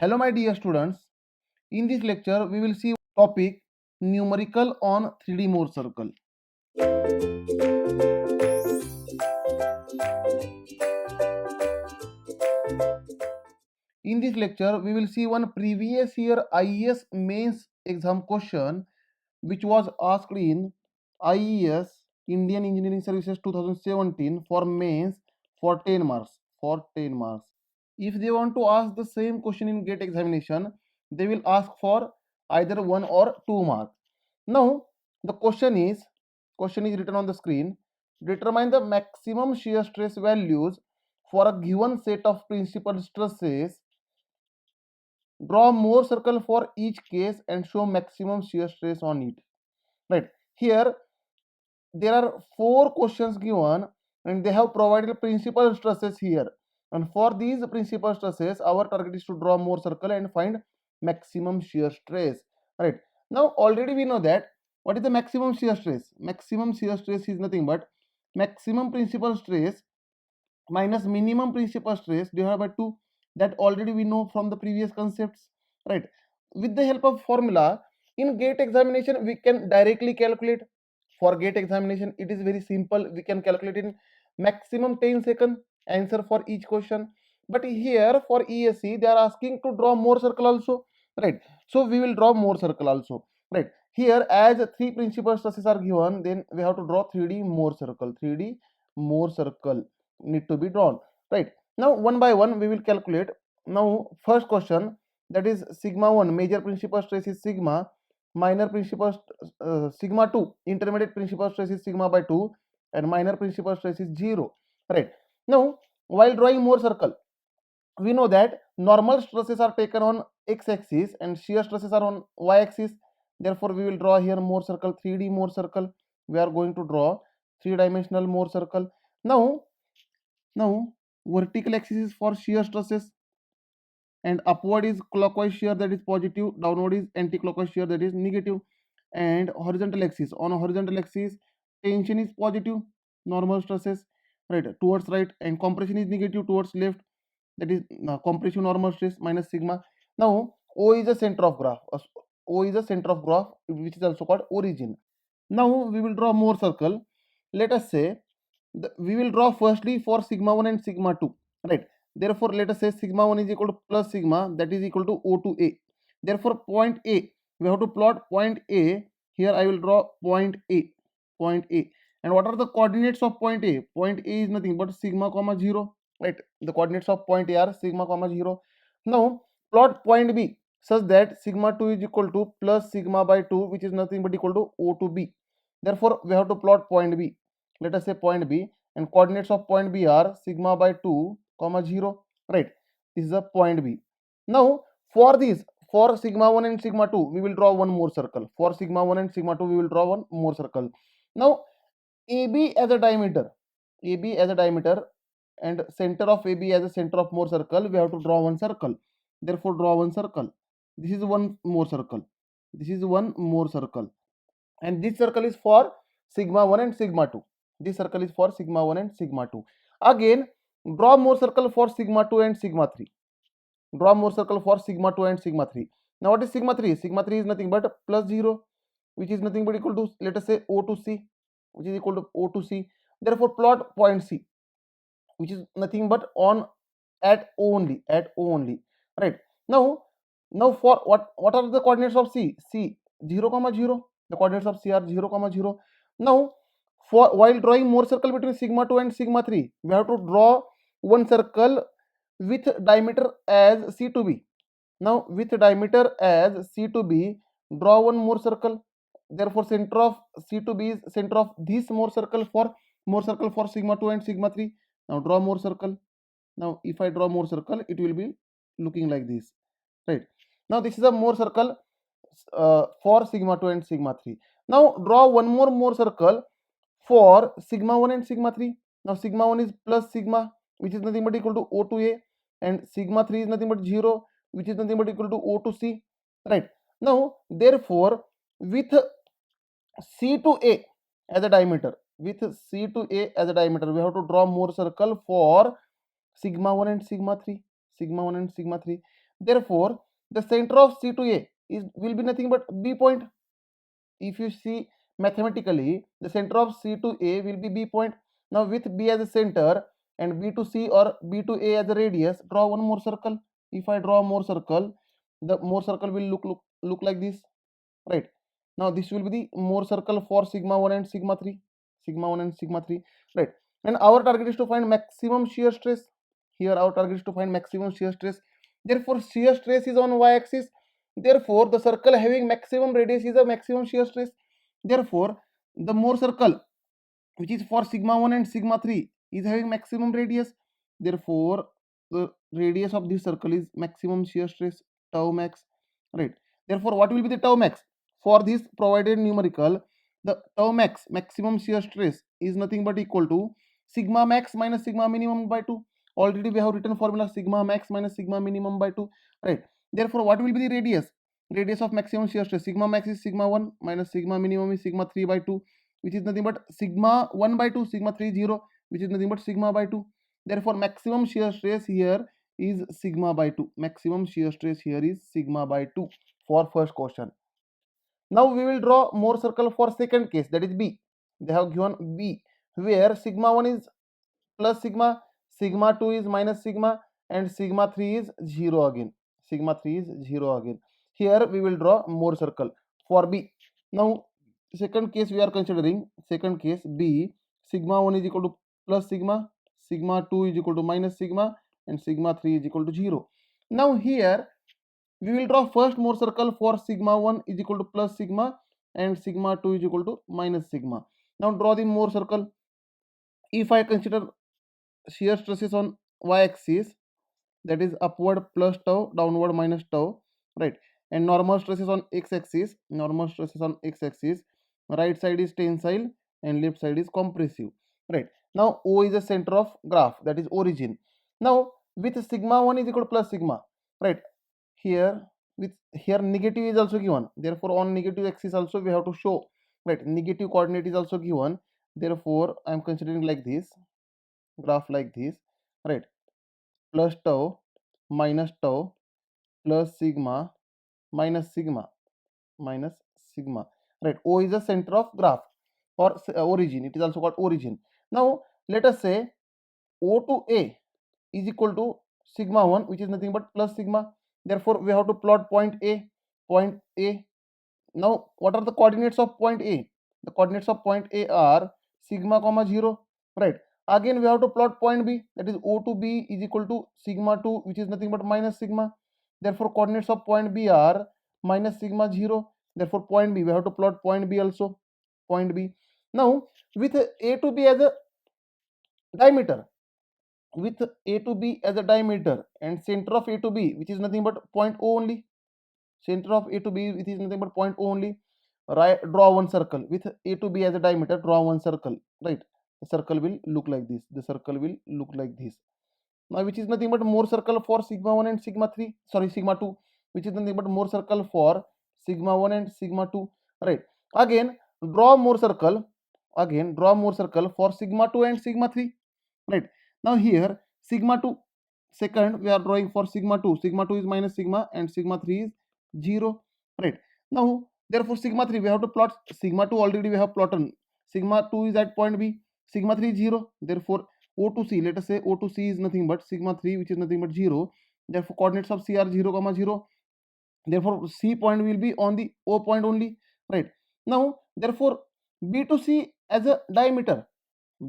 Hello my dear students. In this lecture we will see topic numerical on 3D Mohr circle. In this lecture we will see one previous year IES mains exam question which was asked in IES Indian Engineering Services 2017 for mains for 10 marks. If they want to ask the same question in GATE examination, they will ask for either 1 or 2 marks. Now the question is written on the screen. Determine the maximum shear stress values for a given set of principal stresses. Draw Mohr circle for each case and show maximum shear stress on it. Right here there are 4 questions given and they have provided principal stresses here, and for these principal stresses our target is to draw Mohr circle and find maximum shear stress. Right, now already we know that what is the maximum shear stress. Maximum shear stress is nothing but maximum principal stress minus minimum principal stress divided by 2. That already we know from the previous concepts. Right, with the help of formula in GATE examination we can directly calculate. For GATE examination it is very simple, we can calculate in maximum 10 second answer for each question. But here for ESC they are asking to draw Mohr circle also. Right, so we will draw Mohr circle also. Right, here as 3 principal stresses are given, then we have to draw 3D Mohr circle. 3D Mohr circle need to be drawn. Right, now one by one we will calculate. Now first question, that is sigma 1 major principal stress is sigma, minor principal sigma 2 intermediate principal stress is sigma by 2, and minor principal stress is 0. Right, now while drawing Mohr circle we know that normal stresses are taken on x-axis and shear stresses are on y-axis. Therefore we will draw here Mohr circle, 3D Mohr circle. We are going to draw 3-dimensional Mohr circle. Now vertical axis is for shear stresses and upward is clockwise shear, that is positive, downward is anti-clockwise shear, that is negative. And horizontal axis, on a horizontal axis tension is positive, normal stresses, right, towards right, and compression is negative towards left, that is compression normal stress minus sigma. Now O is the center of graph. O is the center of graph which is also called origin. Now we will draw Mohr circle. Let us say we will draw firstly for sigma 1 and sigma 2. Right, therefore let us say sigma 1 is equal to plus sigma, that is equal to O to A. Therefore point A, we have to plot point A. Here I will draw point A. And what are the coordinates of point A? Point A is nothing but sigma comma 0. Right, the coordinates of point A are sigma comma 0. Now plot point B such that sigma 2 is equal to plus sigma by 2, which is nothing but equal to O to B. Therefore we have to plot point B. Let us say point B, and coordinates of point B are sigma by 2 comma 0. Right, this is a point B. Now for this, for sigma 1 and sigma 2 we will draw one Mohr circle. For sigma 1 and sigma 2 we will draw one Mohr circle. Now AB as a diameter, and center of AB as a center of Mohr circle, we have to draw one circle. Therefore draw one circle. This is one Mohr circle, and this circle is for sigma 1 and sigma 2. This circle is for sigma 1 and sigma 2. Again draw Mohr circle for sigma 2 and sigma 3. Draw Mohr circle for sigma 2 and sigma 3. Now what is sigma 3? Sigma 3 is nothing but plus 0, which is nothing but equal to, let us say, O to C, which is equal to O to C. Therefore plot point C, which is nothing but on at O only. Right, now for what are the coordinates of C? 0 comma 0. The coordinates of C are 0 comma 0. Now for while drawing Mohr circle between sigma 2 and sigma 3, we have to draw one circle with diameter as C to B. Now with diameter as C to B, draw one Mohr circle. Therefore center of C to B is center of this Mohr circle for sigma 2 and sigma 3. Now draw Mohr circle. Now if I draw Mohr circle, it will be looking like this. Right, now this is a Mohr circle for sigma 2 and sigma 3. Now draw one more Mohr circle for sigma 1 and sigma 3. Now sigma 1 is plus sigma, which is nothing but equal to O to A, and sigma 3 is nothing but 0, which is nothing but equal to O to C. Right, now therefore with C to A as a diameter, we have to draw Mohr circle for sigma 1 and sigma 3. Therefore, the center of C to A is will be nothing but B point. If you see mathematically, the center of C to A will be B point. Now with B as a center and B to C or B to A as a radius, draw one more circle. If I draw more circle, the more circle will look like this, right? Now this will be the more circle for sigma 1 and sigma 3, sigma 1 and sigma 3, right? And our target is to find maximum shear stress. Here our target is to find maximum shear stress. Therefore shear stress is on y axis. Therefore the circle having maximum radius is a maximum shear stress. Therefore the more circle which is for sigma 1 and sigma 3 is having maximum radius. Therefore the radius of this circle is maximum shear stress, tau max, right? Therefore what will be the tau max for this provided numerical? The tau max, maximum shear stress, is nothing but equal to sigma max minus sigma minimum by 2. Already we have written formula sigma max minus sigma minimum by 2, right? Therefore what will be the radius? Radius of maximum shear stress, sigma max is sigma 1 minus sigma minimum is sigma 3 by 2, which is nothing but sigma 1 by 2, sigma 3 0, which is nothing but sigma by 2. Therefore maximum shear stress here is sigma by 2. Maximum shear stress here is sigma by 2 for first question. Now we will draw more circle for second case, that is B. They have given B, where sigma 1 is plus sigma, sigma 2 is minus sigma, and sigma 3 is 0 again. Sigma 3 is 0 again. Here we will draw more circle for B. Now second case we are considering, second case B, sigma 1 is equal to plus sigma, sigma 2 is equal to minus sigma, and sigma 3 is equal to 0. Now here we will draw first more circle for sigma 1 is equal to plus sigma and sigma 2 is equal to minus sigma. Now draw the more circle. If I consider shear stresses on y-axis, that is upward plus tau, downward minus tau, right? And normal stresses on x-axis, normal stresses on x-axis, right side is tensile and left side is compressive, right? Now O is the center of graph, that is origin. Now with sigma 1 is equal to plus sigma, right? Here with here negative is also given, therefore on negative axis also we have to show, right? Negative coordinate is also given, therefore I am considering like this graph, like this, right? Plus tau minus tau plus sigma minus sigma minus sigma, right? O is the center of graph or origin, it is also called origin. Now let us say O to A is equal to sigma 1, which is nothing but plus sigma. Therefore we have to plot point A, point A. Now what are the coordinates of point A? The coordinates of point A are sigma comma 0, right? Again we have to plot point B, that is O to B is equal to sigma 2, which is nothing but minus sigma. Therefore coordinates of point B are minus sigma 0. Therefore point B, we have to plot point B also, point B. Now with A to B as a diameter, with A to B as a diameter and center of A to B, which is nothing but point O only, center of A to B, which is nothing but point O only, right? Draw one circle with A to B as a diameter, draw one circle, right? The circle will look like this, the circle will look like this. Now which is nothing but more circle for sigma 1 and sigma 3, sorry, sigma 2, which is nothing but more circle for sigma 1 and sigma 2, right? Again draw more circle, again draw more circle for sigma 2 and sigma 3, right? Now here sigma 2, second we are drawing for sigma 2, sigma 2 is minus sigma and sigma 3 is 0, right? Now therefore sigma 3 we have to plot, sigma 2 already we have plotted, sigma 2 is at point B, sigma 3 is 0, therefore O to C, let us say O to C is nothing but sigma 3, which is nothing but 0, therefore coordinates of C are 0 comma 0, therefore C point will be on the O point only, right? Now therefore B to C as a diameter,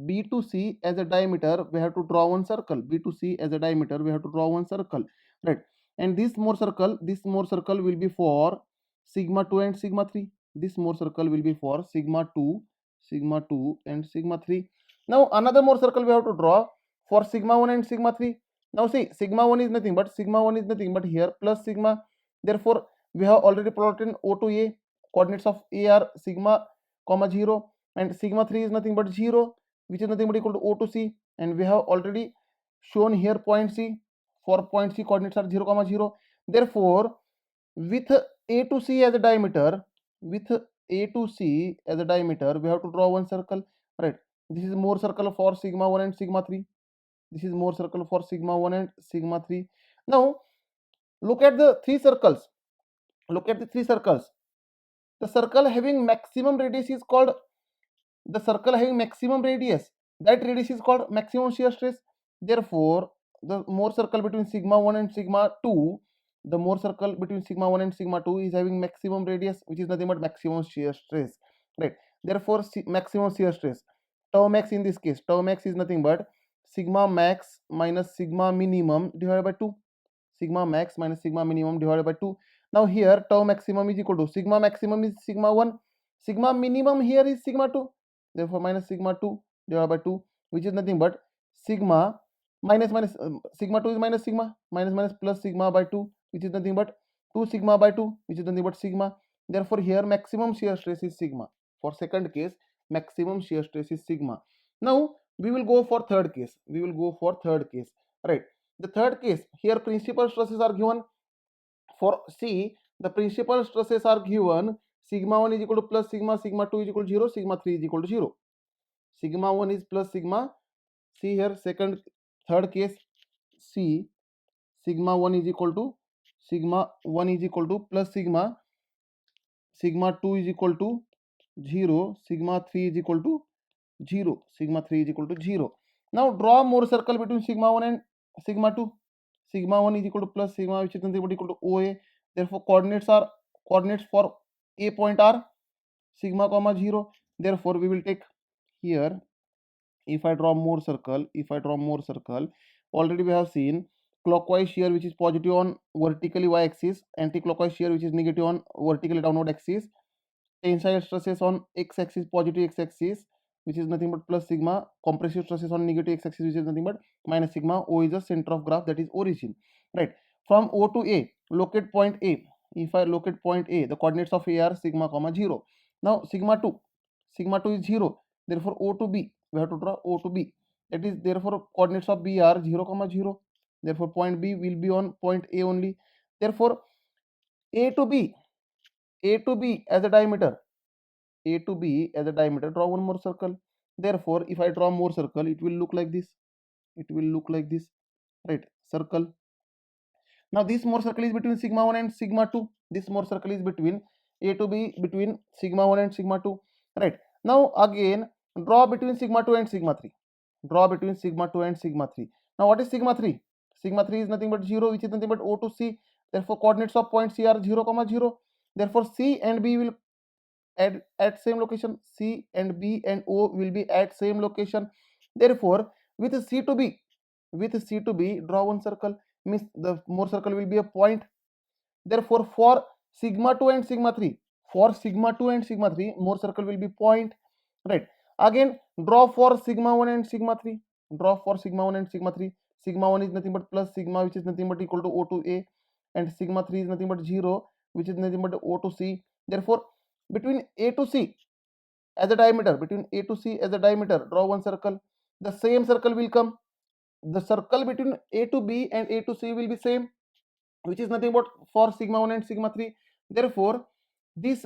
B to C as a diameter, we have to draw one circle. B to C as a diameter, we have to draw one circle, right? And this more circle will be for sigma 2 and sigma 3. This more circle will be for sigma 2 and sigma 3. Now another more circle we have to draw for sigma 1 and sigma 3. Now see, sigma 1 is nothing but here plus sigma. Therefore we have already plotted O to A. Coordinates of A are sigma comma 0 and sigma 3 is nothing but 0, which is nothing but equal to O to C, and we have already shown here point C. For point C coordinates are 0 comma 0. Therefore with A to C as a diameter, with A to C as a diameter, we have to draw one circle, right? This is more circle for sigma 1 and sigma 3. This is more circle for sigma 1 and sigma 3. Now Look at the three circles. Look at the three circles. The circle having maximum radius is called the circle having maximum radius. That radius is called maximum shear stress. Therefore, the more circle between sigma 1 and sigma 2, the more circle between sigma 1 and sigma 2 is having maximum radius, which is nothing but maximum shear stress. Right. Therefore, maximum shear stress. Tau max in this case, tau max is nothing but sigma max minus sigma minimum divided by 2. Sigma max minus sigma minimum divided by 2. Now here tau maximum is equal to sigma maximum is sigma 1, sigma minimum here is sigma 2, therefore minus sigma 2 divided by 2, which is nothing but sigma minus sigma 2 is minus plus sigma by 2, which is nothing but 2 sigma by 2, which is nothing but sigma. Therefore here maximum shear stress is sigma. For second case, maximum shear stress is sigma. Now we will go for third case. Right. The third case, here principal stresses are given. For C, the principal stresses are given. Sigma 1 is equal to plus sigma, sigma 2 is equal to 0, sigma 3 is equal to 0. Sigma 1 is plus sigma. See here, third case, C, sigma 1 is equal to plus sigma, sigma 2 is equal to 0, sigma 3 is equal to 0. Now draw more circle between sigma 1 and sigma 2. Sigma 1 is equal to plus sigma, which is nothing but equal to OA. Therefore coordinates for A point are sigma comma 0. Therefore we will take here, if I draw more circle, already we have seen clockwise shear which is positive on vertically y axis, anti-clockwise shear which is negative on vertically downward axis, tensile stresses on x axis, positive x axis, which is nothing but plus sigma, compressive stresses on negative x axis, which is nothing but minus sigma. O is the center of graph, that is origin. Right. From O to A, locate point A. If I locate point A, the coordinates of A are sigma comma 0. Now sigma 2 is 0. Therefore O to B, we have to draw O to B. That is, therefore coordinates of B are 0 comma 0. Therefore point B will be on point A only. Therefore A to B as a diameter, draw one more circle. Therefore if I draw more circle, it will look like this, right? Circle. Now this more circle is between sigma 1 and sigma 2. This more circle is between A to B, between sigma 1 and sigma 2. Right. Now again draw between sigma 2 and sigma 3. Now what is sigma 3? Sigma 3 is nothing but 0, which is nothing but O to C. Therefore coordinates of point C are 0 comma 0. Therefore C and B will at same location. C and B and O will be at same location. Therefore with C to B, draw one circle, means the more circle will be a point. Therefore for sigma 2 and sigma 3, more circle will be point. Right. Again draw for sigma 1 and sigma 3. Sigma 1 is nothing but plus sigma, which is nothing but equal to O to A, and sigma 3 is nothing but 0, which is nothing but O to C. Therefore between A to C as a diameter, draw one circle. The same circle will come. The circle between A to B and A to C will be same, which is nothing but for sigma 1 and sigma 3. Therefore this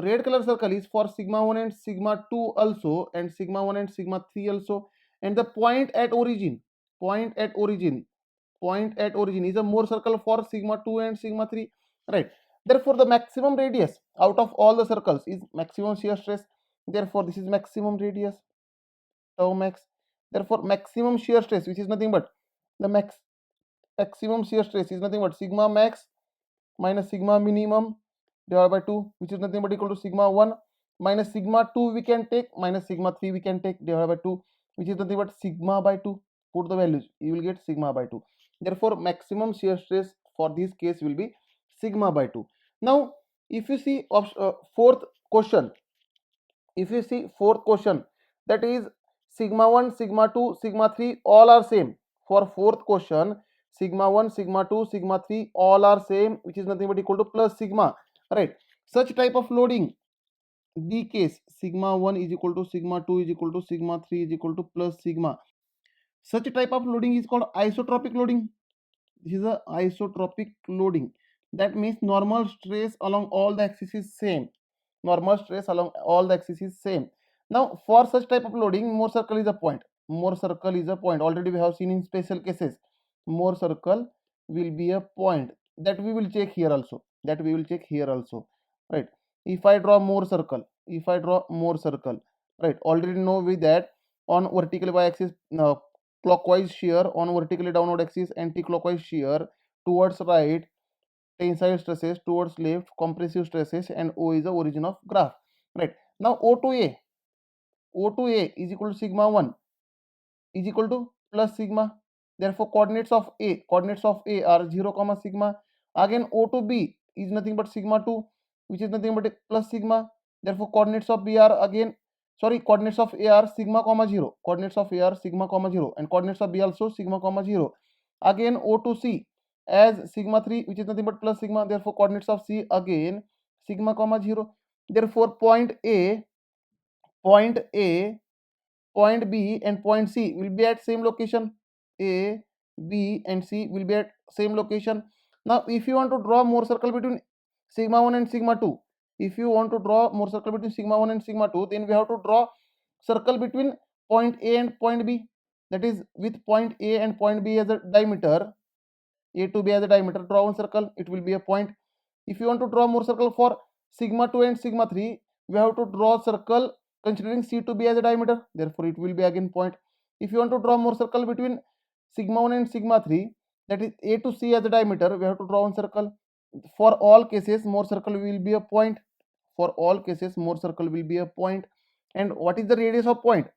red color circle is for sigma 1 and sigma 2 also, and sigma 1 and sigma 3 also. And the point at origin is a more circle for sigma 2 and sigma 3. Right. Therefore the maximum radius out of all the circles is maximum shear stress. Therefore this is maximum radius, tau max. Therefore maximum shear stress, which is nothing but the maximum shear stress is nothing but sigma max minus sigma minimum divided by 2, which is nothing but equal to sigma 1 minus sigma 2 we can take, minus sigma 3 we can take, divided by 2, which is nothing but sigma by 2. Put the values, you will get sigma by 2. Therefore maximum shear stress for this case will be sigma by 2. Now if you see fourth question, that is sigma 1, sigma 2, sigma 3 all are same. For fourth question, sigma 1, sigma 2, sigma 3 all are same, which is nothing but equal to plus sigma. Right. Such type of loading, the case sigma 1 is equal to sigma 2 is equal to sigma 3 is equal to plus sigma. Such type of loading is called isotropic loading. This is a isotropic loading. That means normal stress along all the axis is same. Now for such type of loading, more circle is a point. Already we have seen in special cases, more circle will be a point. that we will check here also, that we will check here also, right? If I draw more circle, if I draw more circle, right, already know we that on vertically y-axis clockwise shear, on vertically downward axis anti-clockwise shear, towards right tensile stresses, towards left compressive stresses, and O is the origin of graph, right? Now O to A, O to A is equal to sigma 1 is equal to plus sigma. Therefore, coordinates of A are 0 comma sigma. Again, O to B is nothing but sigma 2, which is nothing but plus sigma. Therefore, coordinates of B are again, sorry, coordinates of A are sigma comma 0. Coordinates of A are sigma comma 0, and coordinates of B also sigma comma 0. Again, O to C as sigma 3, which is nothing but plus sigma. Therefore, coordinates of C again sigma comma 0. Therefore, point A, point B and point C will be at same location. A, B and C will be at same location. Now if you want to draw more circle between sigma 1 and sigma 2, if you want to draw more circle between sigma 1 and sigma 2, then we have to draw circle between point A and point B, that is with point A and point B as a diameter, A to B as a diameter, draw one circle, it will be a point. If you want to draw more circle for sigma 2 and sigma 3, we have to draw circle considering C to B as a diameter, therefore it will be again point. If you want to draw more circle between sigma 1 and sigma 3, that is A to C as a diameter, we have to draw one circle. For all cases, more circle will be a point. For all cases, more circle will be a point. And what is the radius of point?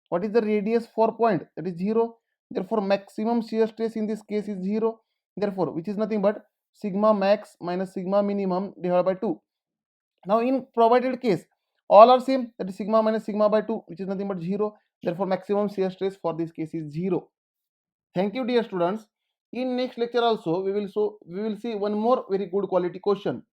What is the radius for point? That is 0. Therefore, maximum shear stress in this case is 0. Therefore, which is nothing but sigma max minus sigma minimum divided by 2. Now, in provided case, all are same, that is sigma minus sigma by 2, which is nothing but 0. Therefore, maximum shear stress for this case is 0. Thank you, dear students. In next lecture also, we will see one more very good quality question.